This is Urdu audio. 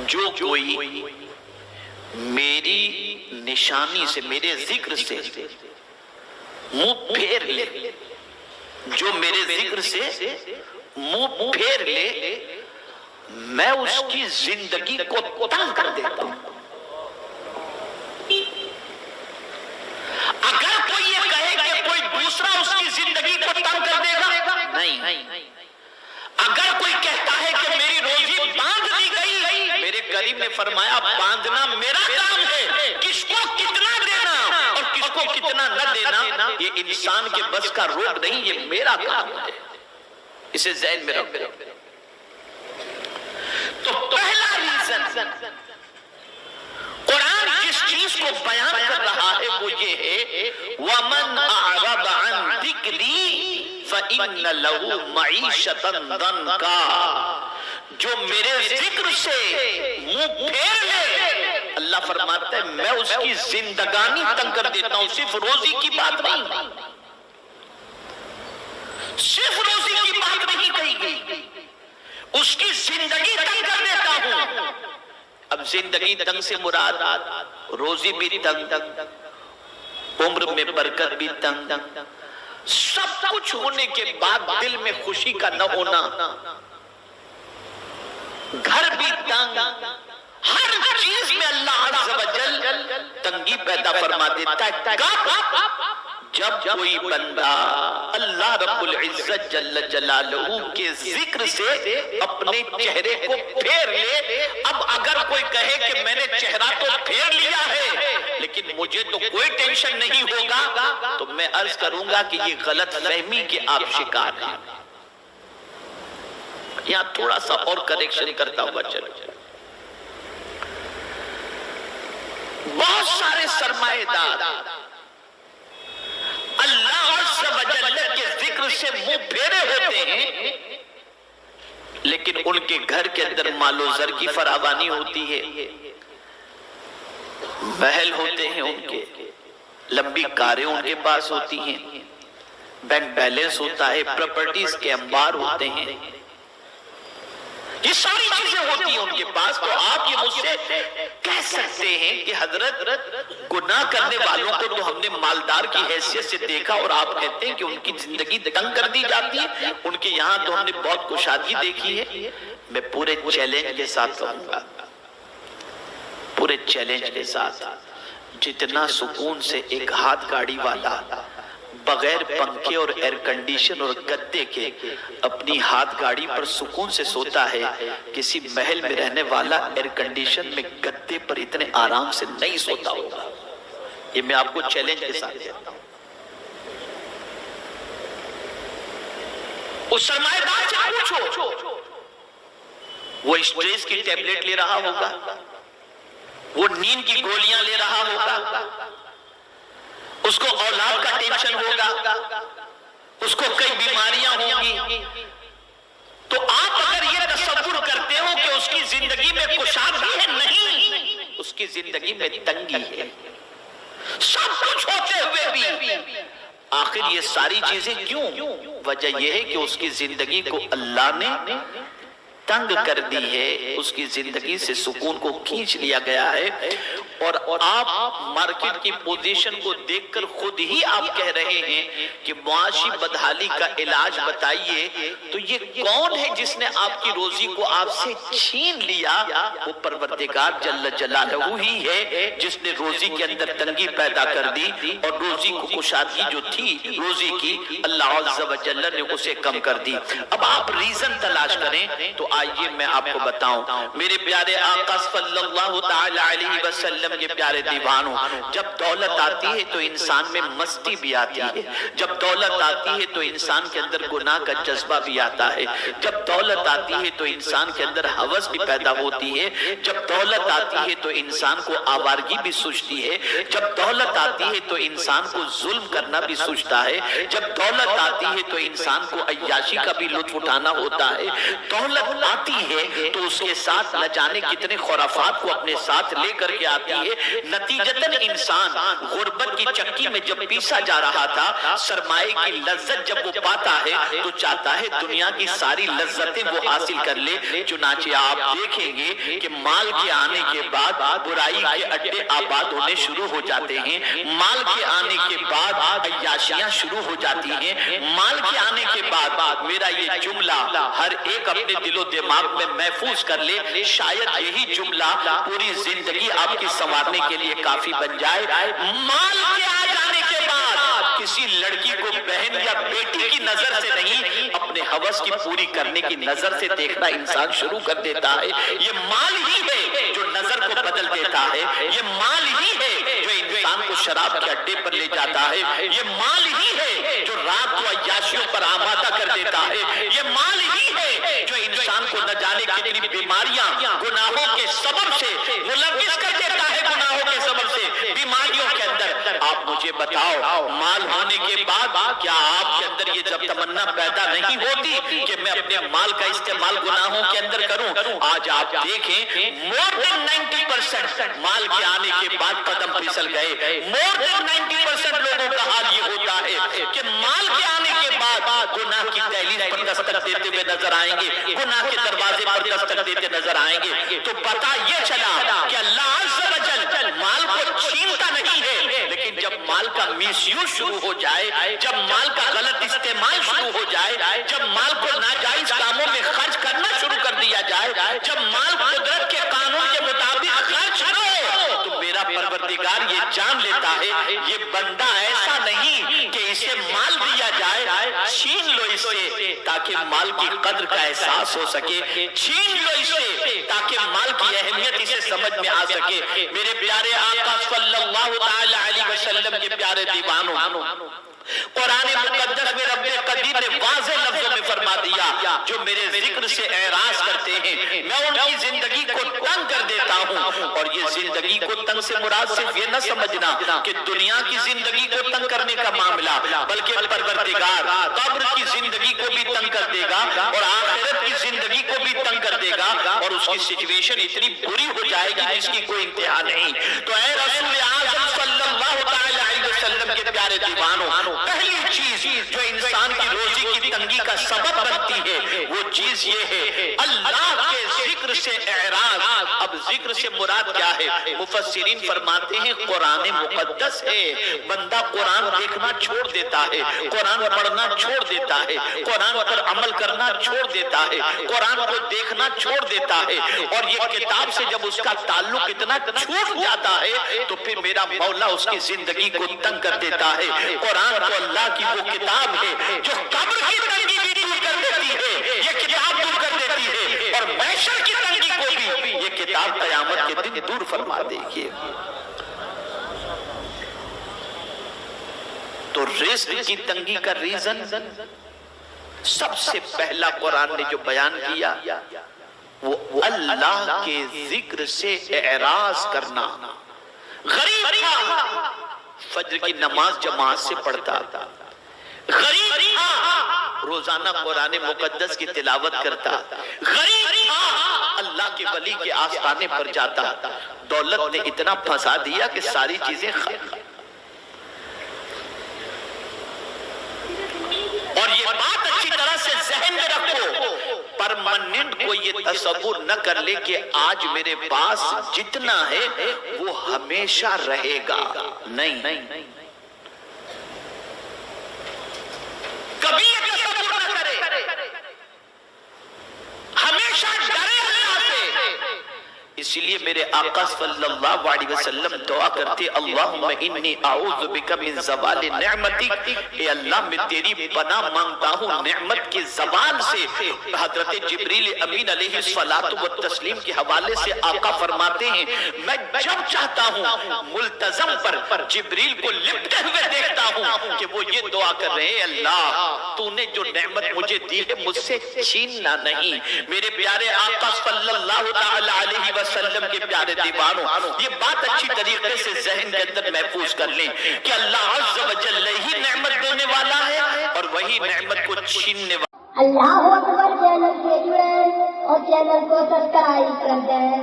جو کوئی میری نشانی سے، میرے ذکر سے منہ پھیر لے، جو میرے ذکر سے منہ پھیر لے، میں اس کی زندگی کو تنگ کر دیتا ہوں۔ اگر کوئی یہ کہے کہ کوئی دوسرا اس کی زندگی کو تنگ کر دے گا، نہیں۔ اگر کوئی کہتا ہے کہ میری روزی باندھ دی گئی، میرے کریم نے فرمایا باندھنا میرا کام ہے، کس کو کتنا دینا اور کس کو کتنا نہ دینا یہ انسان کے بس کا روک نہیں، یہ میرا کام ہے، اسے ذہن میں رکھو۔ تو پہلا ریزن قرآن جس چیز کو بیان کر رہا ہے وہ یہ ہے وَمَنْ أَعْرَضَ عَنْ ذِكْرِي فَإِنَّ لَهُ مَعِيشَةً ضَنْكَا، جو میرے ذکر سے منہ پھیر لے، اللہ فرماتا ہے میں اس کی زندگانی تنگ کر دیتا ہوں۔ صرف روزی کی بات نہیں، صرف روزی کی بات نہیں کہی گئی، اس کی زندگی تنگ کر دیتا ہوں۔ اب زندگی تنگ سے مراد روزی بھی تنگ، عمر میں برکت بھی تنگ، سب کچھ ہونے کے بعد دل میں خوشی کا نہ ہونا، گھر بھی تنگ، ہر چیز میں اللہ عز و جل تنگی پیدا فرما دیتا ہے۔ جب کوئی بندہ اللہ رب العزت جل جلالہ کے ذکر سے اپنے چہرے کو پھیر لے، اب اگر کوئی کہے کہ میں نے چہرہ تو پھیر لیا ہے لیکن مجھے تو کوئی ٹینشن نہیں ہوگا، تو میں عرض کروں گا کہ یہ غلط فہمی کے آپ شکار ہیں۔ یہاں تھوڑا سا اور کریکشن کرتا ہوا چلو۔ بہت سارے سرمایہ دار اللہ عز و جل کے ذکر سے منہ پھیرے ہوتے ہیں، لیکن ان کے گھر کے اندر مال و زر کی فراوانی ہوتی ہے، محل ہوتے ہیں ان کے، لمبی کاریں ان کے پاس ہوتی ہیں، بینک بیلنس ہوتا ہے، پراپرٹیز کے انبار ہوتے ہیں، یہ ساری چیزیں ہوتی ہیں ان کے پاس۔ تو آپ یہ مجھ سے کہہ سکتے ہیں کہ حضرت گناہ کرنے والوں کو تو ہم نے مالدار کی حیثیت سے دیکھا اور آپ کہتے ہیں کہ ان کی زندگی تنگ کر دی جاتی ہے، ان کے یہاں تو ہم نے بہت کشادگی دیکھی ہے۔ میں پورے چیلنج کے ساتھ کہوں گا، پورے چیلنج کے ساتھ، جتنا سکون سے ایک ہاتھ گاڑی والا بغیر پنکھے اور ایئر کنڈیشن اور گدے کے اپنی ہاتھ گاڑی پر سکون سے سوتا ہے، کسی محل میں رہنے والا ایئر کنڈیشن میں گدے پر اتنے آرام سے نہیں سوتا ہوگا۔ یہ میں آپ کو چیلنج کے ساتھ کہتا ہوں۔ اس سرمایہ دار سے پوچھو، وہ اسٹریس کی ٹیبلٹ لے رہا ہوگا، وہ نیند کی گولیاں لے رہا ہوگا، اس کو اولاد کا ٹینشن ہوگا، اس کو کئی بیماریاں ہوں گی۔ تو آپ اگر یہ تصور کرتے ہو کہ اس کی زندگی میں کشادگی ہے، نہیں، اس کی زندگی میں تنگی ہے، سب کچھ ہوتے ہوئے بھی۔ آخر یہ ساری چیزیں کیوں؟ وجہ یہ ہے کہ اس کی زندگی کو اللہ نے تنگ کر دی ہے، اس کی زندگی سے سکون کو کھینچ لیا گیا ہے۔ اور آپ مارکیٹ کی پوزیشن کو دیکھ کر خود ہی آپ کہہ رہے ہیں کہ معاشی بدحالی کا علاج بتائیے، تو یہ کون ہے جس نے آپ کی روزی کو آپ سے چھین لیا؟ وہ پروردگار جل جلالہ ہی ہے جس نے روزی کے اندر تنگی پیدا کر دی، اور روزی کو کشادگی جو تھی روزی کی، اللہ عز و جل نے اسے کم کر دی۔ اب آپ ریزن تلاش کریں تو آئیے میں آپ کو بتاؤں۔ میرے پیارے آقا صلی اللہ تعالی علیہ وسلم کے پیارے دیوانوں، جب دولت آتی ہے تو انسان میں مستی بھی آتی ہے، جب دولت آتی ہے تو انسان کے اندر گناہ کا جذبہ بھی آتا ہے، جب دولت آتی ہے تو انسان کے اندر ہوس بھی پیدا ہوتی ہے، جب دولت آتی ہے تو انسان کو آوارگی بھی سوچتی ہے، جب دولت آتی ہے تو انسان کو ظلم کرنا بھی سوچتا ہے، جب دولت آتی ہے تو انسان کو عیاشی کا بھی لطف اٹھانا ہوتا ہے۔ دولت آتی ہے تو اس کے ساتھ نہ جانے کتنے خرافات کو اپنے ساتھ لے کر کے آتی ہے۔ نتیجتاً انسان غربت کی چکی میں جب پیسا جا رہا تھا، سرمایہ کی لذت جب وہ پاتا ہے تو چاہتا ہے دنیا کی ساری لذتیں وہ حاصل کر لے۔ چنانچہ آپ دیکھیں گے کہ مال کے آنے کے بعد برائی کے اڈے آباد ہونے شروع ہو جاتے ہیں، مال کے آنے کے بعد عیاشیاں شروع ہو جاتی ہیں، مال کے آنے کے بعد میرا یہ جملہ ہر ایک اپنے دل و دماغ میں محفوظ کر لے، شاید یہی جملہ پوری زندگی آپ کی سنوارنے کے لیے کافی بن جائے۔ مال کے آ جانے کے بعد کسی لڑکی کو بہن یا بیٹی کی نظر سے نہیں، اپنے ہوس کی پوری کرنے کی نظر سے دیکھنا انسان شروع کر دیتا ہے۔ یہ مال ہی ہے جو نظر کو بدل دیتا ہے، یہ مال ہی ہے جو انسان کو شراب کے اڈے پر لے جاتا ہے، یہ مال ہی ہے جو رات کو عیاشیوں پر آمادہ کر دیتا ہے، یہ مال ہی ہے جو انسان کو نہ جانے کتنی بیماریاں گناہوں کے سبب سے ملوث کر دیتا ہے، گناہوں کے سبب سے بیماریوں کے اندر۔ آپ مجھے بتاؤ، مال ہونے کے بعد کیا آپ کے اندر یہ جب تمنا پیدا نہیں ہوتی کہ میں اپنے مال کا استعمال گناہوں کے اندر کروں؟ آج آپ دیکھیں more than 90% مال کے آنے کے بعد قدم پھسل گئے۔ more than 90% لوگوں کا حال یہ ہوتا ہے کہ مال کے آنے کے بعد گناہ کی دہلیز پر دستک دیتے ہوئے نظر آئیں گے، گناہ کے دروازے پر دستک دیتے نظر آئیں گے۔ تو پتہ یہ چلا کہ اللہ عز و جل مال کو چھینتا نہیں ہے، لیکن جب مال کا میس یوز شروع ہو جائے، جب مال کا غلط استعمال شروع ہو جائے، جب مال کو ناجائز کاموں میں خرچ کرنا شروع کر دیا جائے، جب مال قدرت کے قانون کے مطابق خرچ نہ ہو، تو میرا پروردگار یہ جان لیتا ہے یہ بندہ ایسا نہیں کہ اسے مال دیا جائے، چھین لو اس سے تاکہ مال کی قدر کا احساس ہو سکے، چھین لو اس سے تاکہ مال کی اہمیت اسے سمجھ میں آ سکے۔ میرے پیارے آقا صلی اللہ علیہ وسلم کے پیارے دیوانوں، قرآن مقدس میں رب قدیر نے واضح لفظوں میں فرما دیا جو میرے ذکر سے اعراض کرتے ہیں میں ان کی زندگی کو تنگ کر دیتا ہوں۔ اور یہ زندگی کو تنگ سے مراد صرف یہ نہ سمجھنا کہ دنیا کی زندگی کو تنگ کرنے کا معاملہ، بلکہ پروردگار قبر کی زندگی کو بھی تنگ کر دے گا اور آخرت کی زندگی کو بھی تنگ کر دے گا، اور اس کی سچویشن اتنی بری ہو جائے گی جس کی کوئی انتہا نہیں۔ تو اے رسول اعظم صلی اللہ علیہ وسلم کے پیارے دیوانوں، پہلی چیز جو انسان کی روزی کی تنگی کا سبب بنتی ہے وہ چیز یہ ہے اللہ کے ذکر سے اعراض۔ اب ذکر سے مراد کیا ہے؟ مفسرین فرماتے ہیں قرآن مقدس ہے۔ بندہ قرآن دیکھنا چھوڑ دیتا ہے، قرآن پڑھنا چھوڑ دیتا ہے، قرآن پر عمل کرنا چھوڑ دیتا ہے، قرآن کو دیکھنا چھوڑ دیتا ہے، اور یہ کتاب سے جب اس کا تعلق اتنا چھوٹ جاتا ہے تو پھر میرا مولا اس کی زندگی کو تنگ کر دیتا ہے۔ قرآن تو اللہ کی وہ کتاب ہے جو قبر کی تنگی بھی دور کر دیتی ہے، یہ کتاب دور کر دیتی ہے، اور محشر کی تنگی کو بھی یہ کتاب قیامت کے دن دور فرما دے گی۔ تو رزق کی تنگی کا ریزن سب سے پہلا قرآن نے جو بیان کیا وہ اللہ کے ذکر سے اعراض کرنا۔ غریب تھا، فجر کی نماز جماعت سے پڑھتا، غریب تھا، روزانہ قرآن مقدس کی تلاوت کرتا، غریب تھا، اللہ کے ولی کے آستانے پر جاتا، دولت نے اتنا پھنسا دیا کہ ساری چیزیں اور یہ بات اچھی طرح سے ذہن میں رکھو، پرماننٹ کو یہ تصور نہ کر لے کہ آج میرے پاس جتنا ہے وہ ہمیشہ رہے گا، نہیں، کبھی یہ تصور نہ کرے، ہمیشہ ڈرے اللہ سے۔ اس لیے میرے آقا صلی اللہ علیہ وسلم دعا کرتے، اللہم انی اعوذ بک من زوال نعمتک، اے اللہ میں تیری پناہ مانگتا ہوں نعمت کے زوال سے۔ حضرت جبریل امین علیہ الصلاۃ والتسلیم کے حوالے سے آقا فرماتے ہیں میں جب چاہتا ہوں ملتزم پر جبریل کو لپٹے ہوئے دیکھتا ہوں کہ وہ یہ دعا کر رہے ہیں، اللہ تو نے جو نعمت مجھے دی ہے مجھ سے چھیننا نہیں۔ میرے پیارے آقا صلی اللہ تعالی علیہ وسلم کے پیارے دیوانوں، یہ بات اچھی طریقے سے ذہن کے اندر محفوظ کر لیں کہ اللہ عز و جل ہی نعمت دینے والا ہے اور وہی نعمت کو چھیننے والا۔ اللہ اکبر چینل سے جڑے اور چینل کو سبسکرائب کر دیں۔